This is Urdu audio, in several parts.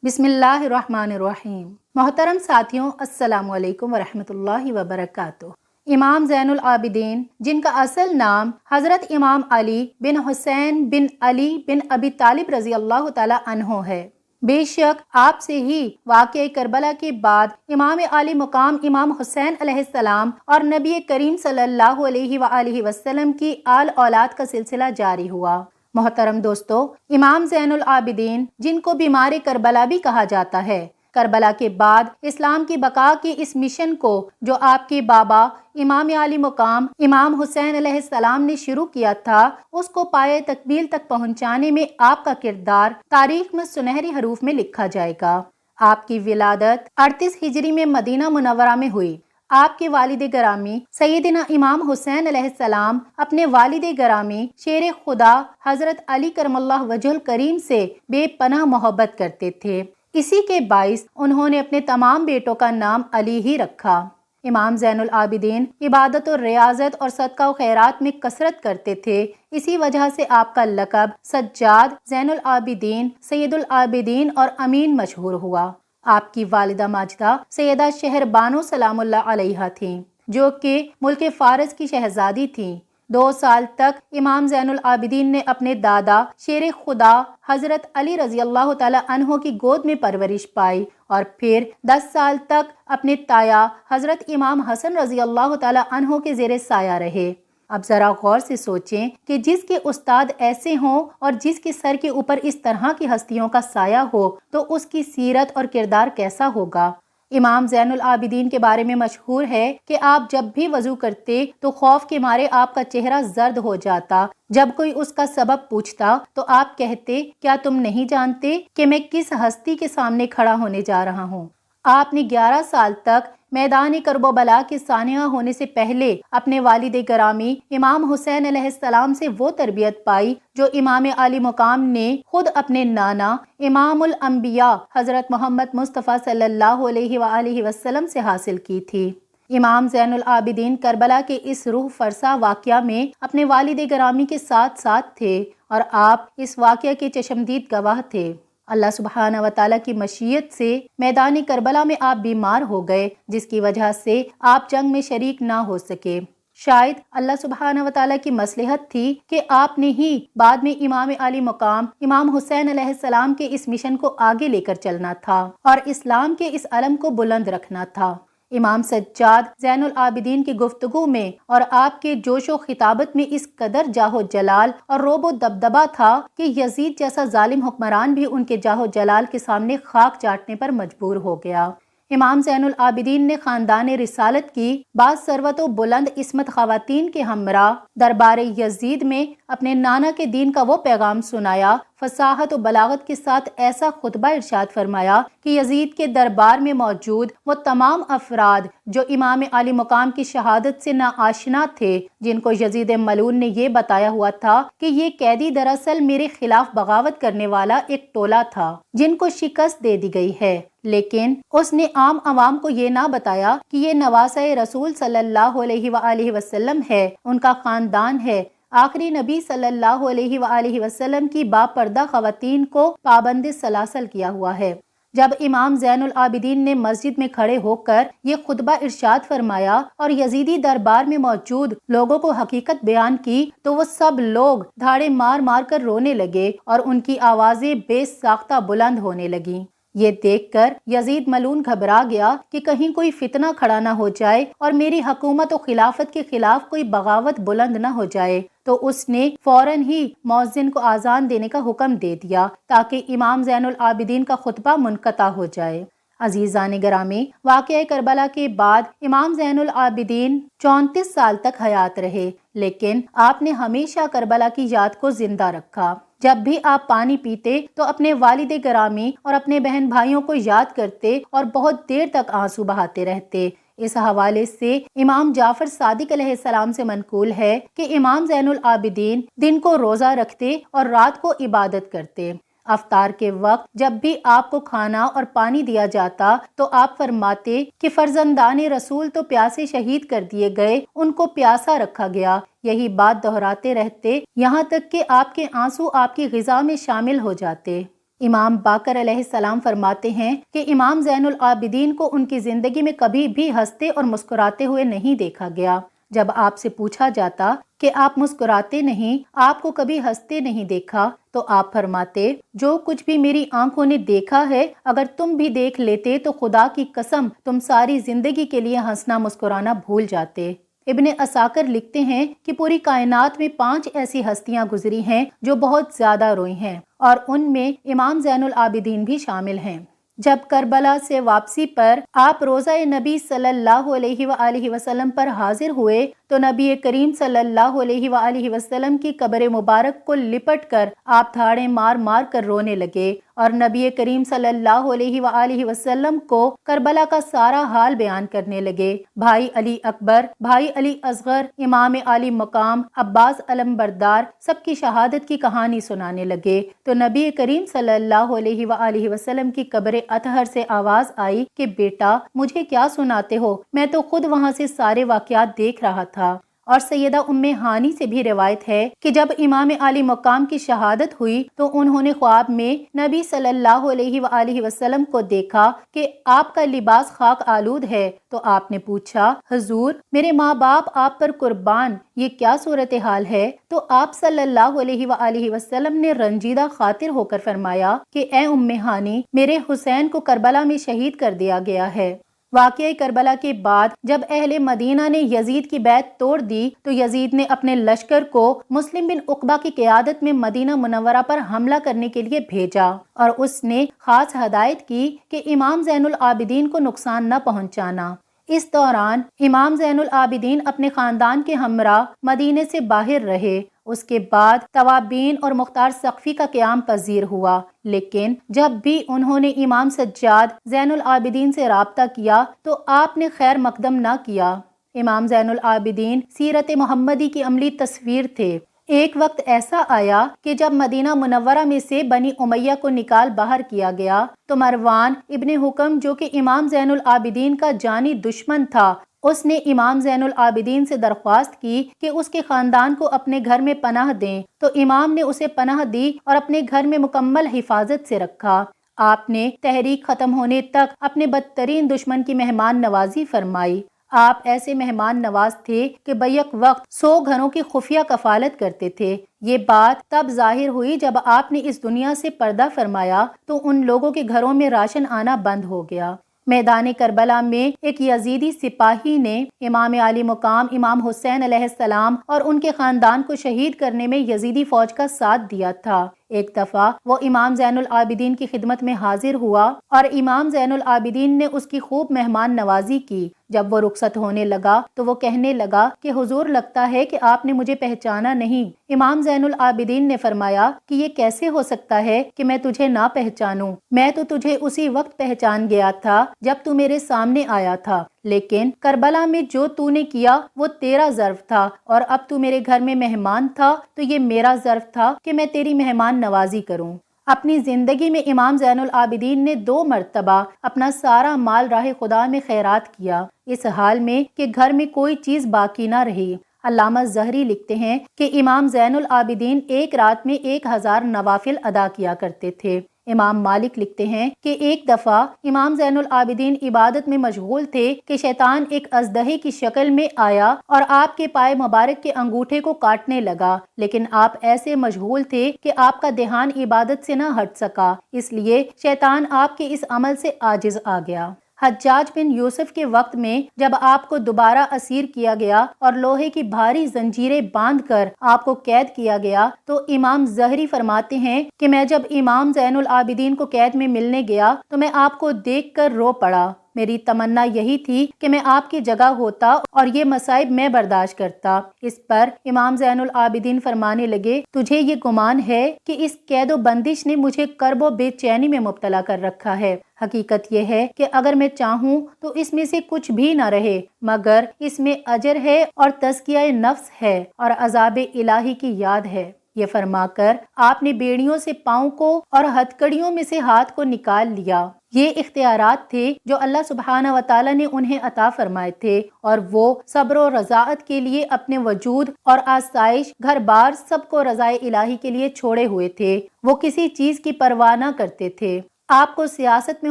بسم اللہ الرحمن الرحیم۔ محترم ساتھیوں، السلام علیکم ورحمۃ اللہ وبرکاتہ۔ امام زین العابدین، جن کا اصل نام حضرت امام علی بن حسین بن علی بن ابی طالب رضی اللہ تعالی عنہ ہے، بے شک آپ سے ہی واقعہ کربلا کے بعد امام علی مقام امام حسین علیہ السلام اور نبی کریم صلی اللہ علیہ وآلہ وسلم کی آل اولاد کا سلسلہ جاری ہوا۔ محترم دوستو، امام زین العابدین، جن کو بیمار کربلا بھی کہا جاتا ہے، کربلا کے بعد اسلام کی بقا کی اس مشن کو جو آپ کے بابا امام علی مقام امام حسین علیہ السلام نے شروع کیا تھا، اس کو پائے تکمیل تک پہنچانے میں آپ کا کردار تاریخ میں سنہری حروف میں لکھا جائے گا۔ آپ کی ولادت 38 ہجری میں مدینہ منورہ میں ہوئی۔ آپ کے والد گرامی سیدنا امام حسین علیہ السلام اپنے والد گرامی شیر خدا حضرت علی کرم اللہ وجہ الکریم سے بے پناہ محبت کرتے تھے، اسی کے باعث انہوں نے اپنے تمام بیٹوں کا نام علی ہی رکھا۔ امام زین العابدین عبادت و ریاضت اور صدقہ و خیرات میں کثرت کرتے تھے، اسی وجہ سے آپ کا لقب سجاد، زین العابدین، سید العابدین اور امین مشہور ہوا۔ آپ کی والدہ ماجدہ سیدہ شہر بانو سلام اللہ علیہا تھیں، جو کہ ملک فارس کی شہزادی تھیں۔ 2 سال تک امام زین العابدین نے اپنے دادا شیر خدا حضرت علی رضی اللہ تعالی عنہ کی گود میں پرورش پائی اور پھر 10 سال تک اپنے تایا حضرت امام حسن رضی اللہ تعالی عنہ کے زیر سایہ رہے۔ اب ذرا غور سے سوچیں کہ جس کے استاد ایسے ہوں اور جس کے سر کے اوپر اس طرح کی ہستیوں کا سایہ ہو تو اس کی سیرت اور کردار کیسا ہوگا۔ امام زین العابدین کے بارے میں مشہور ہے کہ آپ جب بھی وضو کرتے تو خوف کے مارے آپ کا چہرہ زرد ہو جاتا۔ جب کوئی اس کا سبب پوچھتا تو آپ کہتے، کیا تم نہیں جانتے کہ میں کس ہستی کے سامنے کھڑا ہونے جا رہا ہوں؟ آپ نے 11 سال تک میدان کرب و بلا کے سانحہ ہونے سے پہلے اپنے والد گرامی امام حسین علیہ السلام سے وہ تربیت پائی جو امام علی مقام نے خود اپنے نانا امام الانبیاء حضرت محمد مصطفیٰ صلی اللہ علیہ وآلہ وسلم سے حاصل کی تھی۔ امام زین العابدین کربلا کے اس روح فرسا واقعہ میں اپنے والد گرامی کے ساتھ ساتھ تھے اور آپ اس واقعہ کے چشمدید گواہ تھے۔ اللہ سبحانہ و تعالیٰ کی مشیت سے میدان کربلا میں آپ بیمار ہو گئے، جس کی وجہ سے آپ جنگ میں شریک نہ ہو سکے۔ شاید اللہ سبحانہ و تعالیٰ کی مصلحت تھی کہ آپ نے ہی بعد میں امام علی مقام امام حسین علیہ السلام کے اس مشن کو آگے لے کر چلنا تھا اور اسلام کے اس علم کو بلند رکھنا تھا۔ امام سجاد زین العابدین کی گفتگو میں اور آپ کے جوش و خطابت میں اس قدر جاہ و جلال اور رعب و دبدبہ تھا کہ یزید جیسا ظالم حکمران بھی ان کے جاہ و جلال کے سامنے خاک چاٹنے پر مجبور ہو گیا۔ امام زین العابدین نے خاندان رسالت کی بعض ثروت و بلند عصمت خواتین کے ہمراہ دربار یزید میں اپنے نانا کے دین کا وہ پیغام سنایا، فصاحت و بلاغت کے ساتھ ایسا خطبہ ارشاد فرمایا کہ یزید کے دربار میں موجود وہ تمام افراد جو امام علی مقام کی شہادت سے ناآشنا تھے، جن کو یزید ملعون نے یہ بتایا ہوا تھا کہ یہ قیدی دراصل میرے خلاف بغاوت کرنے والا ایک ٹولہ تھا جن کو شکست دے دی گئی ہے، لیکن اس نے عام عوام کو یہ نہ بتایا کہ یہ نواسہ رسول صلی اللہ علیہ وآلہ وسلم ہے، ان کا خاندان ہے، آخری نبی صلی اللہ علیہ وآلہ وسلم کی باپردہ خواتین کو پابند سلاسل کیا ہوا ہے۔ جب امام زین العابدین نے مسجد میں کھڑے ہو کر یہ خطبہ ارشاد فرمایا اور یزیدی دربار میں موجود لوگوں کو حقیقت بیان کی تو وہ سب لوگ دھاڑے مار مار کر رونے لگے اور ان کی آوازیں بے ساختہ بلند ہونے لگیں۔ یہ دیکھ کر یزید ملعون گھبرا گیا کہ کہیں کوئی فتنہ کھڑا نہ ہو جائے اور میری حکومت و خلافت کے خلاف کوئی بغاوت بلند نہ ہو جائے، تو اس نے فوراً ہی مؤذن کو اذان دینے کا حکم دے دیا تاکہ امام زین العابدین کا خطبہ منقطع ہو جائے۔ عزیزان گرامی، واقعہ کربلا کے بعد امام زین العابدین 34 سال تک حیات رہے، لیکن آپ نے ہمیشہ کربلا کی یاد کو زندہ رکھا۔ جب بھی آپ پانی پیتے تو اپنے والد گرامی اور اپنے بہن بھائیوں کو یاد کرتے اور بہت دیر تک آنسو بہاتے رہتے۔ اس حوالے سے امام جعفر صادق علیہ السلام سے منقول ہے کہ امام زین العابدین دن کو روزہ رکھتے اور رات کو عبادت کرتے۔ افطار کے وقت جب بھی آپ کو کھانا اور پانی دیا جاتا تو آپ فرماتے کہ فرزندان رسول تو پیاسے شہید کر دیے گئے، ان کو پیاسا رکھا گیا۔ یہی بات دہراتے رہتے یہاں تک کہ آپ کے آنسو آپ کی غذا میں شامل ہو جاتے۔ امام باقر علیہ السلام فرماتے ہیں کہ امام زین العابدین کو ان کی زندگی میں کبھی بھی ہنستے اور مسکراتے ہوئے نہیں دیکھا گیا۔ جب آپ سے پوچھا جاتا کہ آپ مسکراتے نہیں، آپ کو کبھی ہنستے نہیں دیکھا، تو آپ فرماتے، جو کچھ بھی میری آنکھوں نے دیکھا ہے اگر تم بھی دیکھ لیتے تو خدا کی قسم تم ساری زندگی کے لیے ہنسنا مسکرانا بھول جاتے۔ ابن عساکر لکھتے ہیں کہ پوری کائنات میں 5 ایسی ہستیاں گزری ہیں جو بہت زیادہ روئی ہیں، اور ان میں امام زین العابدین بھی شامل ہیں۔ جب کربلا سے واپسی پر آپ روضہ نبی صلی اللہ علیہ وآلہ وسلم پر حاضر ہوئے تو نبی کریم صلی اللہ علیہ وآلہ وسلم کی قبر مبارک کو لپٹ کر آپ دھاڑیں مار مار کر رونے لگے اور نبی کریم صلی اللہ علیہ وآلہ وسلم کو کربلا کا سارا حال بیان کرنے لگے۔ بھائی علی اکبر، بھائی علی اصغر، امام عالی مقام، عباس علم بردار سب کی شہادت کی کہانی سنانے لگے تو نبی کریم صلی اللہ علیہ وآلہ وسلم کی قبر اطہر سے آواز آئی کہ بیٹا مجھے کیا سناتے ہو، میں تو خود وہاں سے سارے واقعات دیکھ رہا تھا۔ اور سیدہ ام ہانی سے بھی روایت ہے کہ جب امام عالی مقام کی شہادت ہوئی تو انہوں نے خواب میں نبی صلی اللہ علیہ وآلہ وسلم کو دیکھا کہ آپ کا لباس خاک آلود ہے، تو آپ نے پوچھا، حضور میرے ماں باپ آپ پر قربان، یہ کیا صورتحال ہے؟ تو آپ صلی اللہ علیہ وآلہ وسلم نے رنجیدہ خاطر ہو کر فرمایا کہ اے ام ہانی، میرے حسین کو کربلا میں شہید کر دیا گیا ہے۔ واقعہ کربلا کے بعد جب اہل مدینہ نے یزید کی بیعت توڑ دی تو یزید نے اپنے لشکر کو مسلم بن عقبہ کی قیادت میں مدینہ منورہ پر حملہ کرنے کے لیے بھیجا، اور اس نے خاص ہدایت کی کہ امام زین العابدین کو نقصان نہ پہنچانا۔ اس دوران امام زین العابدین اپنے خاندان کے ہمراہ مدینے سے باہر رہے۔ اس کے بعد توابین اور مختار سقفی کا قیام پذیر ہوا، لیکن جب بھی انہوں نے امام سجاد زین العابدین سے رابطہ کیا تو آپ نے خیر مقدم نہ کیا۔ امام زین العابدین سیرت محمدی کی عملی تصویر تھے۔ ایک وقت ایسا آیا کہ جب مدینہ منورہ میں سے بنی امیہ کو نکال باہر کیا گیا تو مروان ابن حکم جو کہ امام زین العابدین کا جانی دشمن تھا، اس نے امام زین العابدین سے درخواست کی کہ اس کے خاندان کو اپنے گھر میں پناہ دیں، تو امام نے اسے پناہ دی اور اپنے گھر میں مکمل حفاظت سے رکھا۔ آپ نے تحریک ختم ہونے تک اپنے بدترین دشمن کی مہمان نوازی فرمائی۔ آپ ایسے مہمان نواز تھے کہ بیک وقت 100 گھروں کی خفیہ کفالت کرتے تھے۔ یہ بات تب ظاہر ہوئی جب آپ نے اس دنیا سے پردہ فرمایا تو ان لوگوں کے گھروں میں راشن آنا بند ہو گیا۔ میدان کربلا میں ایک یزیدی سپاہی نے امام عالی مقام امام حسین علیہ السلام اور ان کے خاندان کو شہید کرنے میں یزیدی فوج کا ساتھ دیا تھا۔ ایک دفعہ وہ امام زین العابدین کی خدمت میں حاضر ہوا اور امام زین العابدین نے اس کی خوب مہمان نوازی کی۔ جب وہ رخصت ہونے لگا تو وہ کہنے لگا کہ حضور لگتا ہے کہ آپ نے مجھے پہچانا نہیں۔ امام زین العابدین نے فرمایا کہ یہ کیسے ہو سکتا ہے کہ میں تجھے نہ پہچانوں، میں تو تجھے اسی وقت پہچان گیا تھا جب تو میرے سامنے آیا تھا، لیکن کربلا میں جو تو نے کیا وہ تیرا ظرف تھا، اور اب تو میرے گھر میں مہمان تھا تو یہ میرا ظرف تھا کہ میں تیری مہمان نوازی کروں۔ اپنی زندگی میں امام زین العابدین نے 2 مرتبہ اپنا سارا مال راہ خدا میں خیرات کیا، اس حال میں کہ گھر میں کوئی چیز باقی نہ رہی۔ علامہ زہری لکھتے ہیں کہ امام زین العابدین ایک رات میں 1000 نوافل ادا کیا کرتے تھے۔ امام مالک لکھتے ہیں کہ ایک دفعہ امام زین العابدین عبادت میں مشغول تھے کہ شیطان ایک اژدہے کی شکل میں آیا اور آپ کے پائے مبارک کے انگوٹھے کو کاٹنے لگا، لیکن آپ ایسے مشغول تھے کہ آپ کا دھیان عبادت سے نہ ہٹ سکا، اس لیے شیطان آپ کے اس عمل سے عاجز آ گیا۔ حجاج بن یوسف کے وقت میں جب آپ کو دوبارہ اسیر کیا گیا اور لوہے کی بھاری زنجیریں باندھ کر آپ کو قید کیا گیا تو امام زہری فرماتے ہیں کہ میں جب امام زین العابدین کو قید میں ملنے گیا تو میں آپ کو دیکھ کر رو پڑا۔ میری تمنا یہی تھی کہ میں آپ کی جگہ ہوتا اور یہ مصائب میں برداشت کرتا۔ اس پر امام زین العابدین فرمانے لگے، تجھے یہ گمان ہے کہ اس قید و بندش نے مجھے کرب و بے چینی میں مبتلا کر رکھا ہے؟ حقیقت یہ ہے کہ اگر میں چاہوں تو اس میں سے کچھ بھی نہ رہے، مگر اس میں اجر ہے اور تزکیہ نفس ہے اور عذاب الہی کی یاد ہے۔ یہ فرما کر آپ نے بیڑیوں سے پاؤں کو اور ہتھکڑیوں میں سے ہاتھ کو نکال لیا۔ یہ اختیارات تھے جو اللہ سبحانہ و تعالیٰ نے انہیں عطا فرمائے تھے، اور وہ صبر و رضاعت کے لیے اپنے وجود اور آسائش گھر بار سب کو رضائے الہی کے لیے چھوڑے ہوئے تھے۔ وہ کسی چیز کی پرواہ نہ کرتے تھے۔ آپ کو سیاست میں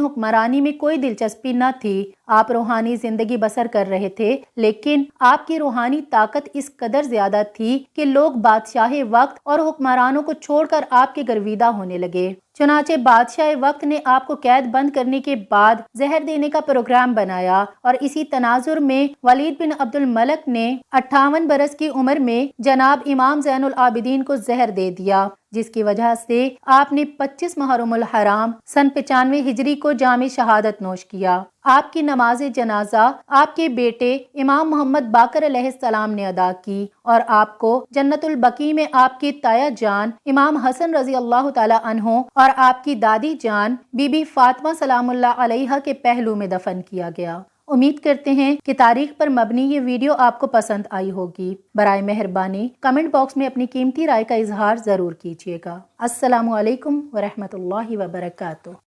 حکمرانی میں کوئی دلچسپی نہ تھی، آپ روحانی زندگی بسر کر رہے تھے، لیکن آپ کی روحانی طاقت اس قدر زیادہ تھی کہ لوگ بادشاہ وقت اور حکمرانوں کو چھوڑ کر آپ کے گرویدہ ہونے لگے۔ چنانچہ بادشاہ وقت نے آپ کو قید بند کرنے کے بعد زہر دینے کا پروگرام بنایا، اور اسی تناظر میں ولید بن عبد الملک نے 58 برس کی عمر میں جناب امام زین العابدین کو زہر دے دیا، جس کی وجہ سے آپ نے 25 محرم الحرام سن 95 ہجری کو جام شہادت نوش کیا۔ آپ کی نماز جنازہ آپ کے بیٹے امام محمد باقر علیہ السلام نے ادا کی، اور آپ کو جنت البقیع میں آپ کی تایا جان امام حسن رضی اللہ تعالی عنہ اور آپ کی دادی جان بی بی فاطمہ سلام اللہ علیہا کے پہلو میں دفن کیا گیا۔ امید کرتے ہیں کہ تاریخ پر مبنی یہ ویڈیو آپ کو پسند آئی ہوگی۔ برائے مہربانی کمنٹ باکس میں اپنی قیمتی رائے کا اظہار ضرور کیجیے گا۔ السلام علیکم ورحمۃ اللہ وبرکاتہ۔